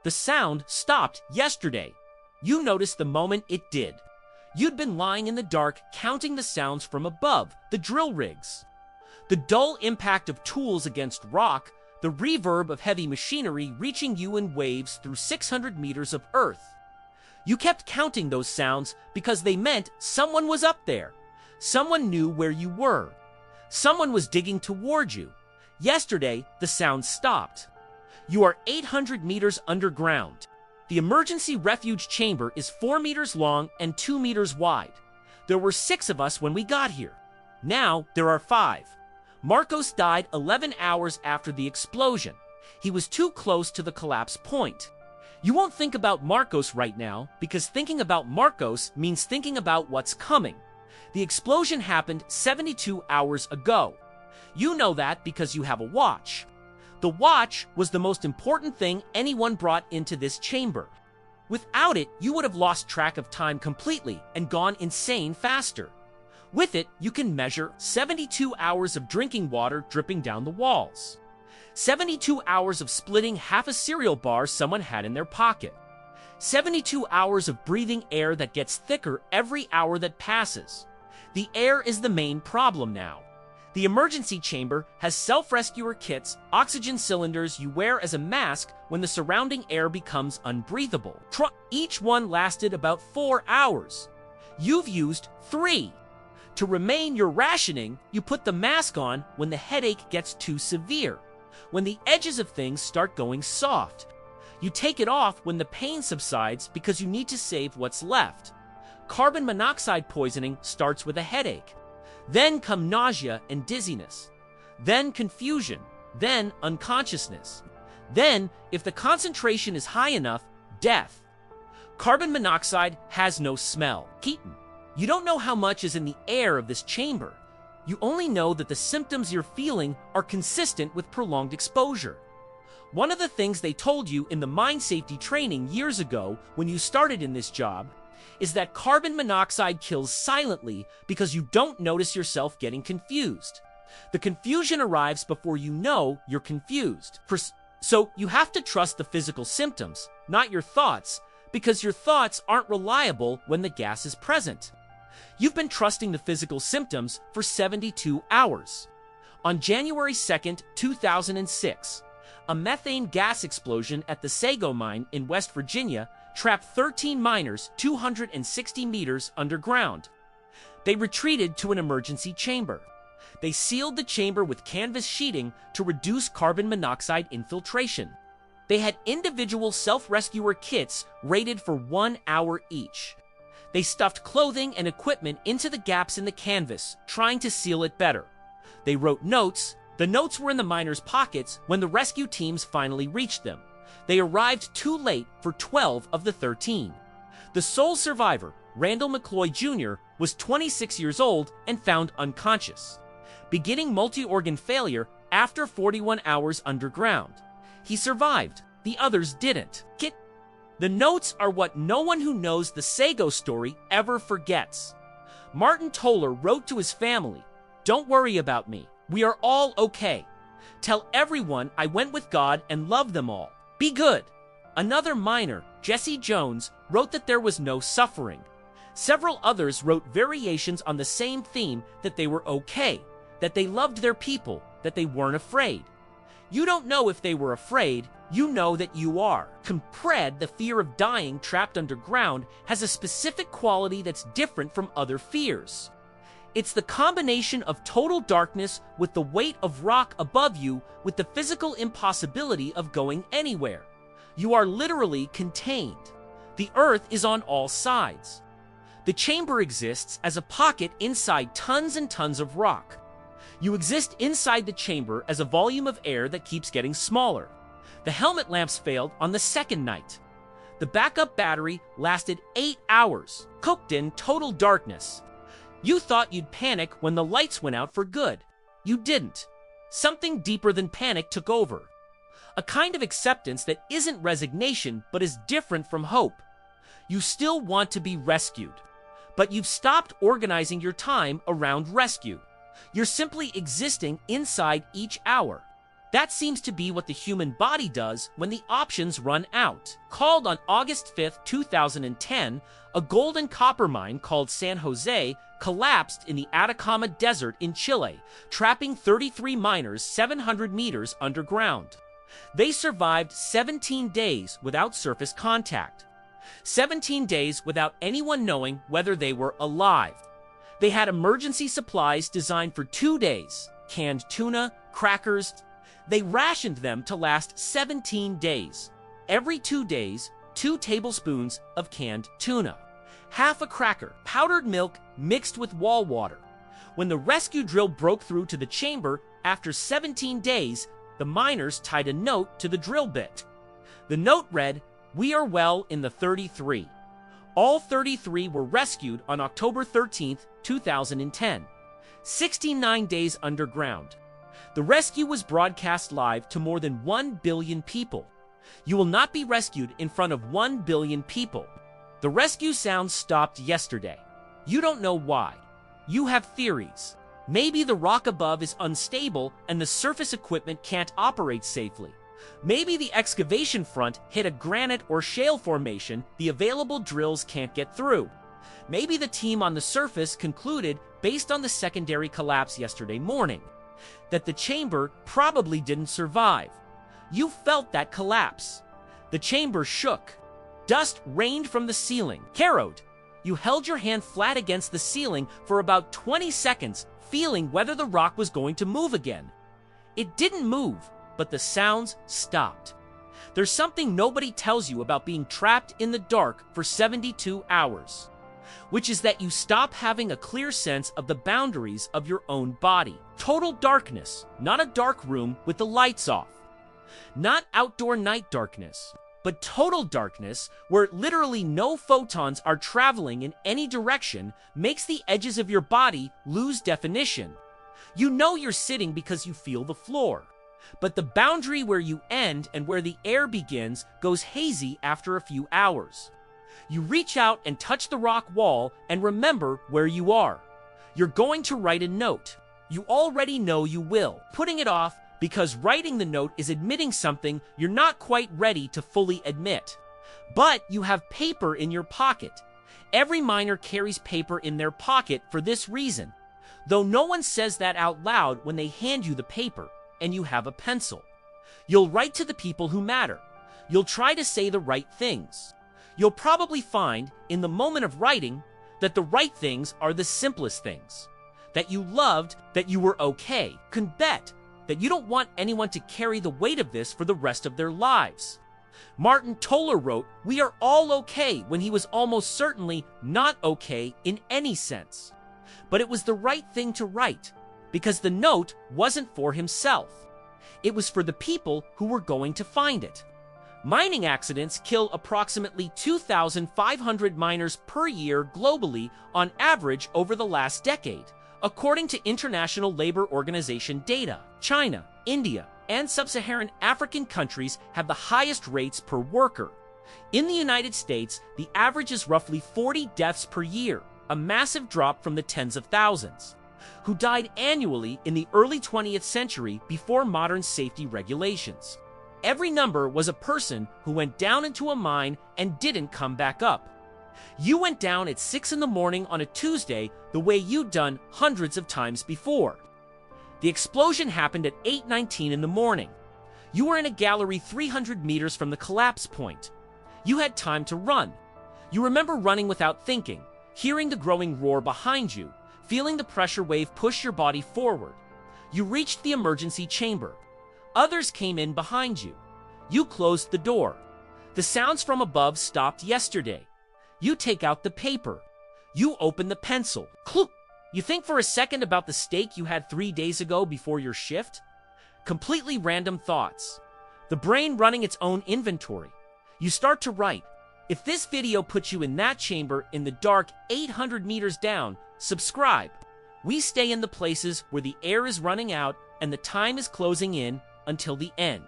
The sound stopped yesterday. You noticed the moment it did. You'd been lying in the dark counting the sounds from above, the drill rigs. The dull impact of tools against rock, the reverb of heavy machinery reaching you in waves through 600 meters of earth. You kept counting those sounds because they meant someone was up there. Someone knew where you were. Someone was digging toward you. Yesterday, the sound stopped. You are 800 meters underground. The emergency refuge chamber is 4 meters long and 2 meters wide. There were 6 of us when we got here. Now, there are 5. Marcos died 11 hours after the explosion. He was too close to the collapse point. You won't think about Marcos right now, because thinking about Marcos means thinking about what's coming. The explosion happened 72 hours ago. You know that because you have a watch. The watch was the most important thing anyone brought into this chamber. Without it, you would have lost track of time completely and gone insane faster. With it, you can measure 72 hours of drinking water dripping down the walls. 72 hours of splitting half a cereal bar someone had in their pocket. 72 hours of breathing air that gets thicker every hour that passes. The air is the main problem now. The emergency chamber has self-rescuer kits, oxygen cylinders you wear as a mask when the surrounding air becomes unbreathable. Each one lasted about 4 hours. You've used 3. To remain your rationing, you put the mask on when the headache gets too severe, when the edges of things start going soft. You take it off when the pain subsides because you need to save what's left. Carbon monoxide poisoning starts with a headache. Then come nausea and dizziness. Then confusion. Then unconsciousness. Then, if the concentration is high enough, death. Carbon monoxide has no smell. Keaton, you don't know how much is in the air of this chamber. You only know that the symptoms you're feeling are consistent with prolonged exposure. One of the things they told you in the mine safety training years ago when you started in this job is that carbon monoxide kills silently because you don't notice yourself getting confused. The confusion arrives before you know you're confused. So you have to trust the physical symptoms, not your thoughts, because your thoughts aren't reliable when the gas is present. You've been trusting the physical symptoms for 72 hours. On January 2nd, 2006, a methane gas explosion at the Sago mine in West Virginia trapped 13 miners 260 meters underground. They retreated to an emergency chamber. They sealed the chamber with canvas sheeting to reduce carbon monoxide infiltration. They had individual self-rescuer kits rated for 1 hour each. They stuffed clothing and equipment into the gaps in the canvas, trying to seal it better. They wrote notes. The notes were in the miners' pockets when the rescue teams finally reached them. They arrived too late for 12 of the 13. The sole survivor, Randall McCloy Jr., was 26 years old and found unconscious, beginning multi-organ failure after 41 hours underground. He survived. The others didn't. The notes are what no one who knows the Sago story ever forgets. Martin Toller wrote to his family, "Don't worry about me. We are all okay. Tell everyone I went with God and loved them all. Be good." Another miner, Jesse Jones, wrote that there was no suffering. Several others wrote variations on the same theme, that they were okay, that they loved their people, that they weren't afraid. You don't know if they were afraid, you know that you are. Compred, the fear of dying trapped underground, has a specific quality that's different from other fears. It's the combination of total darkness with the weight of rock above you with the physical impossibility of going anywhere. You are literally contained. The earth is on all sides. The chamber exists as a pocket inside tons and tons of rock. You exist inside the chamber as a volume of air that keeps getting smaller. The helmet lamps failed on the second night. The backup battery lasted 8 hours, cooked in total darkness. You thought you'd panic when the lights went out for good. You didn't. Something deeper than panic took over. A kind of acceptance that isn't resignation but is different from hope. You still want to be rescued, but you've stopped organizing your time around rescue. You're simply existing inside each hour. That seems to be what the human body does when the options run out. Called on August 5, 2010, a gold and copper mine called San Jose collapsed in the Atacama Desert in Chile, trapping 33 miners 700 meters underground. They survived 17 days without surface contact. 17 days without anyone knowing whether they were alive. They had emergency supplies designed for 2 days, canned tuna, crackers. They rationed them to last 17 days. Every 2 days, 2 tablespoons of canned tuna, half a cracker, powdered milk mixed with wall water. When the rescue drill broke through to the chamber after 17 days, the miners tied a note to the drill bit. The note read, "We are well in the 33. All 33 were rescued on October 13, 2010. 69 days underground. The rescue was broadcast live to more than 1 billion people. You will not be rescued in front of 1 billion people. The rescue sounds stopped yesterday. You don't know why. You have theories. Maybe the rock above is unstable and the surface equipment can't operate safely. Maybe the excavation front hit a granite or shale formation the available drills can't get through. Maybe the team on the surface concluded, based on the secondary collapse yesterday morning, that the chamber probably didn't survive. You felt that collapse. The chamber shook. Dust rained from the ceiling. Carrowed. You held your hand flat against the ceiling for about 20 seconds, feeling whether the rock was going to move again. It didn't move, but the sounds stopped. There's something nobody tells you about being trapped in the dark for 72 hours, which is that you stop having a clear sense of the boundaries of your own body. Total darkness, not a dark room with the lights off. Not outdoor night darkness, but total darkness where literally no photons are traveling in any direction makes the edges of your body lose definition. You know you're sitting because you feel the floor, but the boundary where you end and where the air begins goes hazy after a few hours. You reach out and touch the rock wall and remember where you are. You're going to write a note. You already know you will, putting it off because writing the note is admitting something you're not quite ready to fully admit. But you have paper in your pocket. Every miner carries paper in their pocket for this reason, though no one says that out loud when they hand you the paper and you have a pencil. You'll write to the people who matter. You'll try to say the right things. You'll probably find, in the moment of writing, that the right things are the simplest things. That you loved, that you were okay. Can bet that you don't want anyone to carry the weight of this for the rest of their lives. Martin Toller wrote, "We are all okay," when he was almost certainly not okay in any sense. But it was the right thing to write, because the note wasn't for himself. It was for the people who were going to find it. Mining accidents kill approximately 2,500 miners per year globally on average over the last decade, according to International Labor Organization data. China, India, and sub-Saharan African countries have the highest rates per worker. In the United States, the average is roughly 40 deaths per year, a massive drop from the tens of thousands, who died annually in the early 20th century before modern safety regulations. Every number was a person who went down into a mine and didn't come back up. You went down at 6 in the morning on a Tuesday the way you'd done hundreds of times before. The explosion happened at 8:19 in the morning. You were in a gallery 300 meters from the collapse point. You had time to run. You remember running without thinking, hearing the growing roar behind you, feeling the pressure wave push your body forward. You reached the emergency chamber. Others came in behind you. You closed the door. The sounds from above stopped yesterday. You take out the paper. You open the pencil. Cloop! You think for a second about the steak you had 3 days ago before your shift? Completely random thoughts. The brain running its own inventory. You start to write. If this video puts you in that chamber in the dark 800 meters down, subscribe. We stay in the places where the air is running out and the time is closing in until the end.